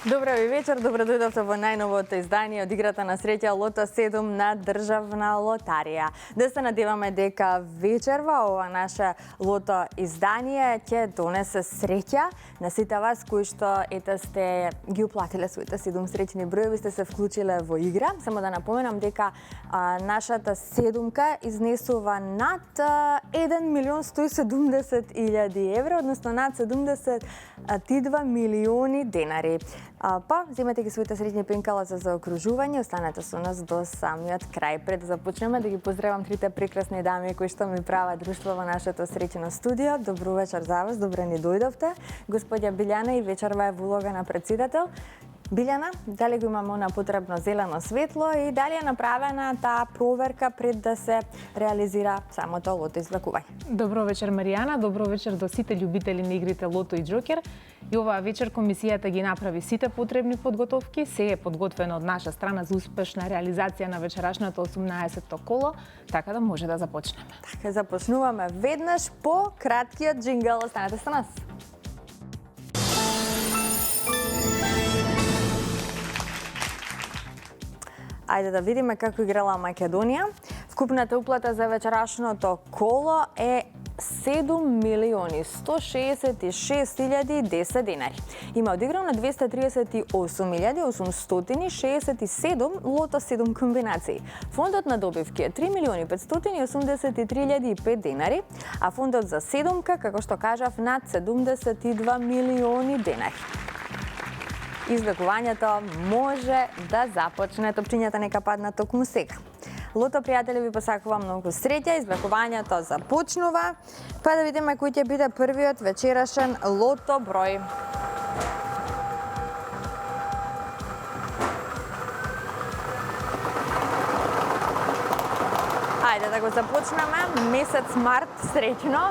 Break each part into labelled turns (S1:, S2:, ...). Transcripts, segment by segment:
S1: Добро ви вечер, добро дојдовте во најновото издание од играта на среќа Лото 7 на Државна лотарија. Да се надеваме дека вечерва ова наше лото издание ќе донесе среќа на сите вас кои што сте ги уплатиле своите 7 среќни броеви, сте се вклучиле во игра. Само да напоменам дека нашата седумка изнесува над 1.170.000 евро, односно над 72 милиони денари. Па, земете ги своите средни пенкала за заокружување, останете со нас до самиот крај. Пред да започнеме, да ги поздравам трите прекрасни дами кои што ми прават друштво во нашето среќено студио. Добро вечер за вас, добро ни дојдовте. Господја Билјана и вечерва е во улога на претседател. Билјана, дали го имаме на потребно зелено светло и дали е направена таа проверка пред да се реализира самото лото извлекување?
S2: Добро вечер, Маријана, добро вечер до сите љубители на игрите Лото и Џокер. И оваа вечер комисијата ги направи сите потребни подготовки, се е подготвено од наша страна за успешна реализација на вечерашното 18-то коло, така да може да започнеме.
S1: Така, започнуваме веднаш по краткиот џингл. Останете со нас. Ајде да видиме како играла Македонија. Вкупната уплата за вечерашното коло е 7.166.010 денари. Има одиграно 238.867 лото 7 комбинации. Фондот на добивки е 3.583.005 денари, а фондот за седумка, како што кажав, над 72 милиони денари. Извлекувањето може да започне. Топчињата нека паднат токму сега. Лото пријатели ви посакувам многу среќа, извлекувањето започнува. Па да видиме кој ќе биде првиот вечерашен лото број. Ајде да го започнеме месец март среќно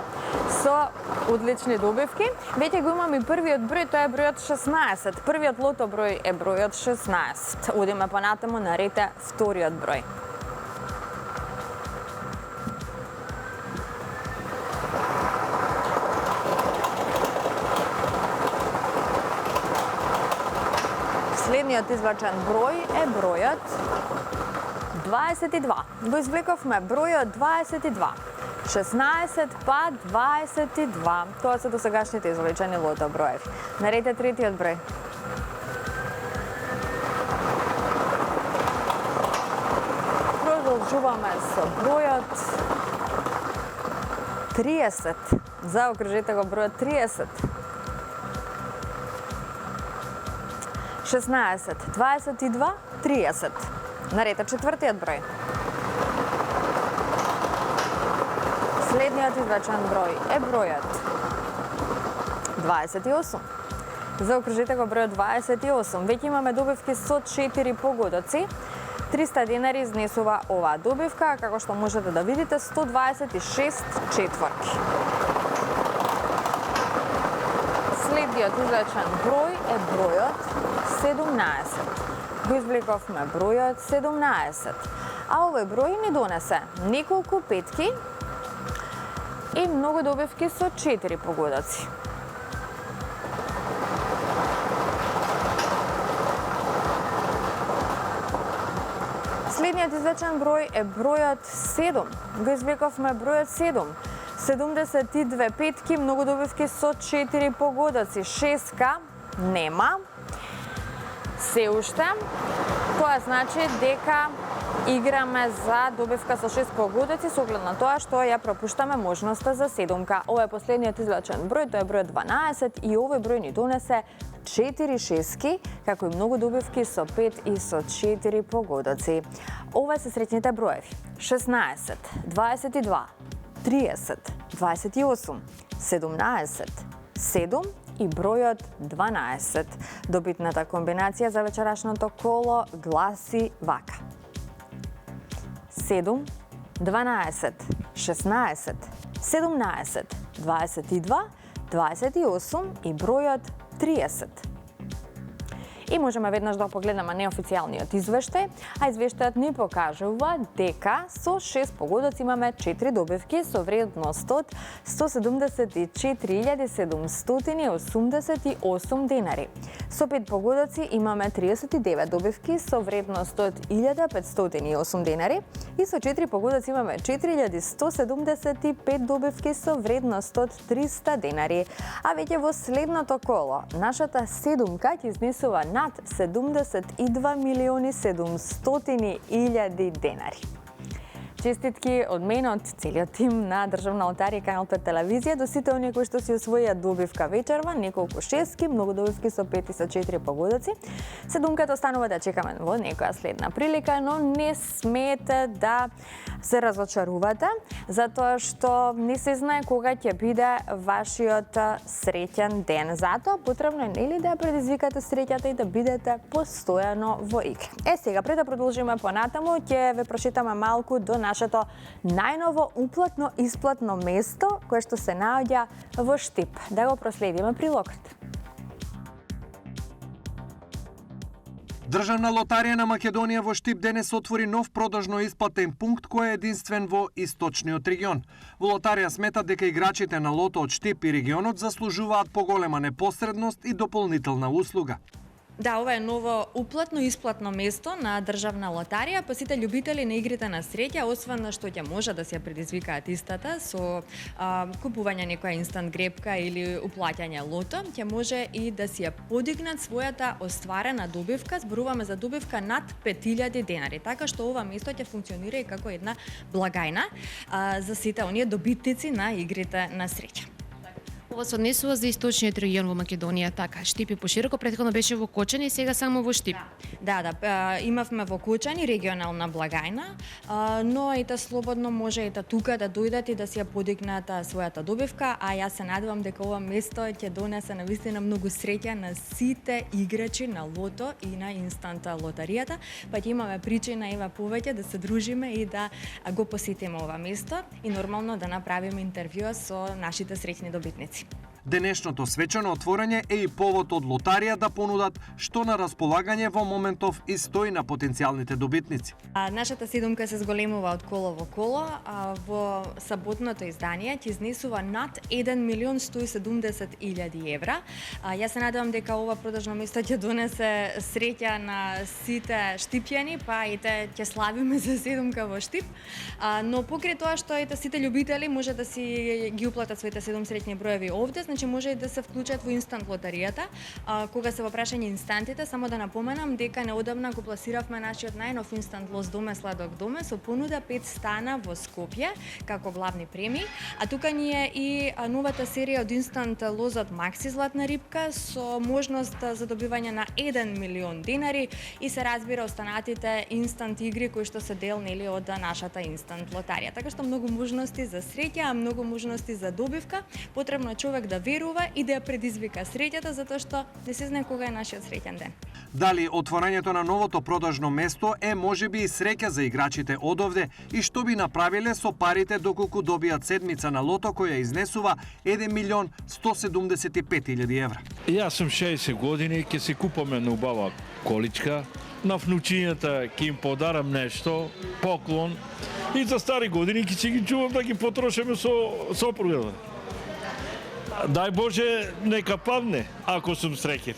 S1: со одлични добивки. Веќе го имам и првиот број, тоа е бројот 16. Првиот лото број е бројот 16. Одиме понатаму на ред е вториот број. Следниот извлечен број е бројот 22. Го извлековме бројот 22. 16 па 22. Тоа се досегашните извлечени лото броеви. Наред е третиот број. Продолжуваме со бројот 30. Заокружете го бројот 30. 16, 22, 30. Наред е четвртиот број. Следниот извлечен број е бројот 28. Заокружете го бројот 28. Веќе имаме добивки со 4 погодоци. 300 денари изнесува оваа добивка, како што можете да видите, 126 четворки. Следниот извлечен број е бројот 17. Го извлековме бројот 17. А овој број ни донесе неколку петки и многу добивки со 4 погодоци. Следниот извлечен број е бројот 7. Го извлековме бројот 7. 72 петки, многу добивки со 4 погодоци. 6 нема. Се уште. Тоа значи дека играме за добивка со 6 погодоци, со оглед на тоа што ја пропуштаме можноста за седумка. Ова е последниот извлечен број, тоа е бројот 12 и овој број ни донесе 4 шески, како и многу добивки со 5 и со 4 погодоци. Ова се среќните броеви. 16, 22, 30, 28, 17, 7 и бројот 12. Добитната комбинација за вечерашното коло гласи вака: 7, 12, 16, 17, 22, 28 и бројот 30. И можеме веднаш да погледнеме неофицијалниот извештај, а извештајот ни покажува дека со 6 погодоци имаме 4 добивки со вредност од 174.788 денари. Со 5 погодоци имаме 39 добивки со вредност од 1.508 денари и со 4 погодоци имаме 4.175 добивки со вредност од 300 денари. А веќе во следното коло, нашата седумка ќе изнесува над 72.700.000 денари. Честитки од мен, од целиот тим на Државна лотарија и Канал 5 телевизија до сите оние кои што си освоија добивка вечерва, неколку шестки, многу добивки со 5 и со 4 погодоци. Седумката останува да чекаме во некоја следна прилика, но не смеете да се разочарувате, затоа што не се знае кога ќе биде вашиот среќен ден. Затоа потребно е нели да ја предизвикате среќата и да бидете постојано во игра. Сега пред да продолжиме понатаму, ќе ве прошетаме малку до нашето најново уплатно-исплатно место, кое што се наоѓа во Штип. Да го проследиме прилогот.
S3: Државна лотарија на Македонија во Штип денес отвори нов продажно-исплатен пункт кој е единствен во источниот регион. Во лотарија сметат дека играчите на лото од Штип и регионот заслужуваат поголема непосредност и дополнителна услуга.
S1: Да, ова е ново уплатно-исплатно место на Државна лотарија, па сите љубители на игрите на среќа, освен што ќе може да се ја предизвикаат истата со купување некоја инстант грепка или уплаќање лото, ќе може и да си ја подигнат својата остварена добивка, зборуваме за добивка над 5000 денари. Така што ова место ќе функционира и како една благајна за сите оние добитници на игрите на среќа.
S4: Ова се однесува за источниот регион во Македонија, така, Штип и пошироко, претходно беше во Кочани и сега само во Штип.
S1: Да, имавме во Кочани регионална благајна, но и слободно може и тука да дојдат и да си ја подигнат својата добивка, а јас се надевам дека ова место ќе донесе навистина многу среќа на сите играчи на лото и на инстант лотаријата, па ќе имаме причина ева повеќе да се дружиме и да го посетиме ова место и нормално да направиме интервјуа со нашите среќни добитници.
S3: Денешното свечено отворање е и повод од лотарија да понудат што на располагање во моментов и стои на потенцијалните добитници.
S1: Нашата седумка се зголемува од коло во коло. Во саботното издание ќе изнесува над 1.170.000 евра. Јас се надевам дека ова продажно место ќе донесе среќа на сите штипјани, па и те ќе славиме за седумка во Штип. Но покрај тоа што и сите љубители може да си ги уплатат своите 7 среќни броеви овде, значи може и да се вклучат во инстант лотаријата. Кога се во прашање инстантите, само да напоменам дека неодамна го пласиравме нашиот најнов инстант лоз Доме Сладок Доме со понуда 5 стана во Скопје како главни премии, а тука ни е и новата серија од инстант лозот Макси Златна рибка со можност за добивање на 1 милион денари и се разбира останатите инстант игри кои што се дел нели од нашата инстант лотарија. Така што многу можности за среќа, многу можности за добивка. Потребно е човек да верува и да ја предизвика среќата, затоа што не се знае кога е нашиот среќен ден.
S3: Дали отворањето на новото продажно место е можеби и среќа за играчите одовде и што би направиле со парите доколку добијат седмица на лото која изнесува 1.175.000 евра.
S5: Јас сум 60 години, ќе се купам една убава количка, на внучињата ќе им подарам нешто, поклон и за стари години ќе си ги чувам да ги потрошиме со сопругата. Дај Боже, нека падне, ако сум среќен.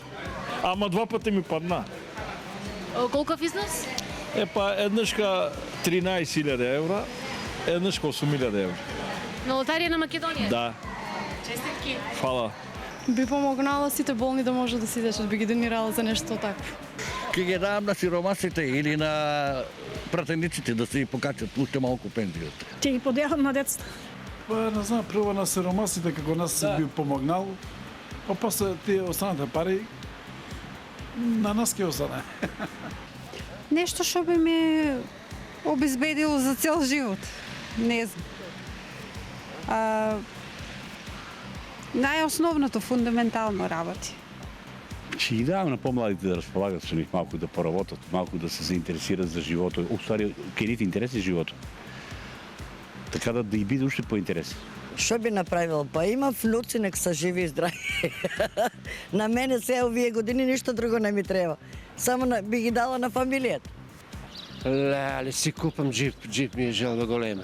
S5: Ама 2 пати ми падна.
S4: Колков износ?
S5: Еднашка 13.000 евра, еднашка 8.000 евра.
S4: На лотарија на Македонија?
S5: Да.
S4: Честитки.
S5: Фала.
S6: Би помогнала сите болни да може да си дешат, би ги донирала за нешто такво.
S7: Ке ги давам на сиромасите или на пратениците да си покачат уште малку пензијата.
S6: Ќе ги поделам на децата.
S8: Не знам, прво на сиромасите како нас се би помогнал, а после тие останате пари на нас ќе остане.
S6: Нешто што би ме обезбедило за цел живот. Не знам. Најосновното, фундаментално работи.
S9: Ќе ги давам на помладите да располагат со нив, малку да поработат, малку да се заинтересират за животот. Уствари, ке ните интереси животот. Така да и биде уште поинтересен.
S10: Што би направил? Па има внуци, нек са живи и здрави. На мене се овие години ништо друго не ми треба. Само би ги дала на фамилијата.
S11: Але си купам джип, джип ми е желба голема.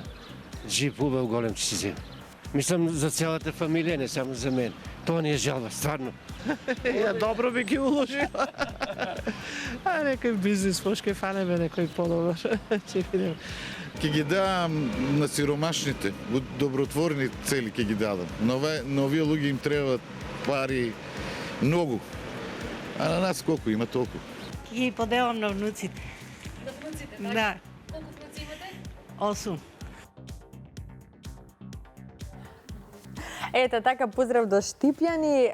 S11: Джип убав голем ќе си земе. Мислам за цялата фамилија, не само за мен. Тоа не е желба, стварно.
S12: Ја добро би ги уложила. А некој бизнес може фанеме некој подобар. Чекай.
S13: Ќе ги дадам на сиромашните, добротворни цели ќе ги дадам. На овие луѓе им требаат пари многу. А на нас колку има толку?
S14: Ќе ги поделам на внуците.
S4: На внуците,
S14: така? Да.
S4: Колку внуци имате?
S14: 8.
S1: Ете така, поздрав до Штипјани.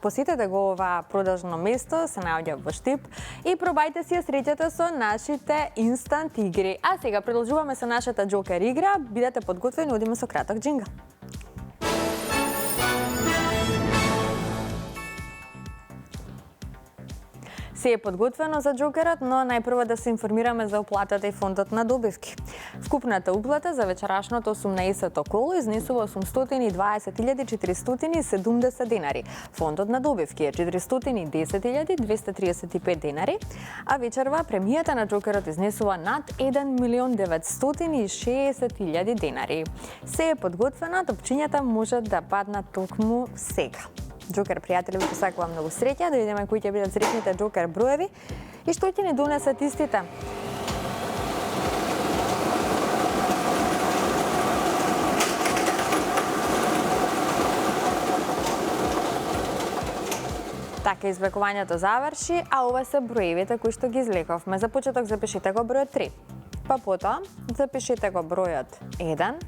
S1: Посетете го ова продажно место, се наоѓа во Штип и пробајте си ја среќата со нашите инстант игри. А сега продолжуваме со нашата Джокер игра. Бидете подготвени, одиме со краток џингл. Се е подготвено за Джокерот, но најпрво да се информираме за уплатата и фондот на добивки. Вкупната уплата за вечерашното 18-то коло изнесува 820.470 денари. Фондот на добивки е 410.235 денари, а вечерва премијата на Джокерот изнесува над 1.960.000 денари. Се е подготвено, топчињата можат да паднат токму сега. Джокер пријатели, ви посакувам многу среќа, да видиме кои ќе бидат среќните Джокер броеви и што ќе ни донесат истите. Така извлекувањето заврши, а ова се броевите кои што ги излековме. За почеток запишете го бројот 3. Па потоа запишете го бројот 1.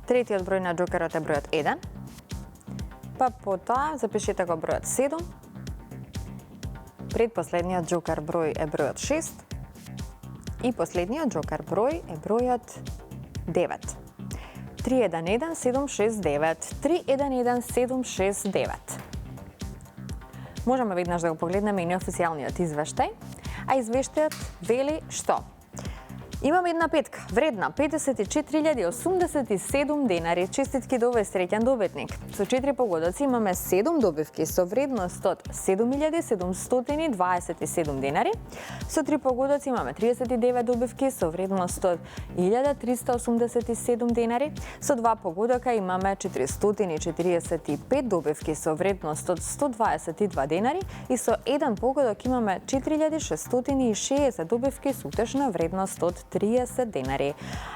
S1: Третиот број на Джокерот е бројот 1. Па потоа запишете го бројот 7. Предпоследниот Джокер број е бројот 6. И последниот Джокер број е бројот 9. 311769. 311769. Можеме веднаш да го погледнеме и неофицијалниот извештај, а извештајот вели што? Имаме една петка, вредна 54.087 денари. Честитки до овој среќен добитник. Со 4 погодоци имаме 7 добивки со вредност од 7.727 денари. Со 3 погодоци имаме 39 добивки со вредност од 1.387 денари. Со 2 погодока имаме 445 добивки со вредност од 122 денари и со 1 погодок имаме 4.660 добивки со утешна вредност од 30 денари.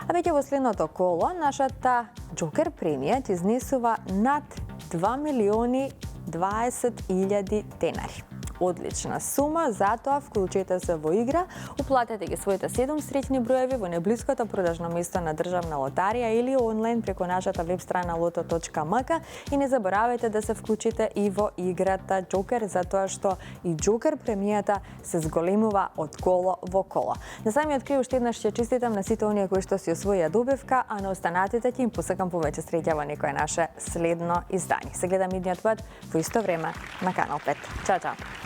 S1: А веќе во следното коло, нашата Джокер премија изнесува над 2.020.000 денари. Одлична сума, затоа вклучете се во игра, уплатете ги своите 7 среќни броеви во неблиското продажно место на Државна лотарија или онлайн преку нашата веб страна loto.mk и не заборавајте да се вклучите и во играта Джокер, затоа што и Джокер премијата се зголемува од коло во коло. На самиот крај уште еднаш ќе честитам на сите оние кои што си освоија добивка, а на останатите ќе им посакам повеќе среќа во некое наше следно издание. Се гледаме идниот пат во исто време на Канал 5. Чао, чао!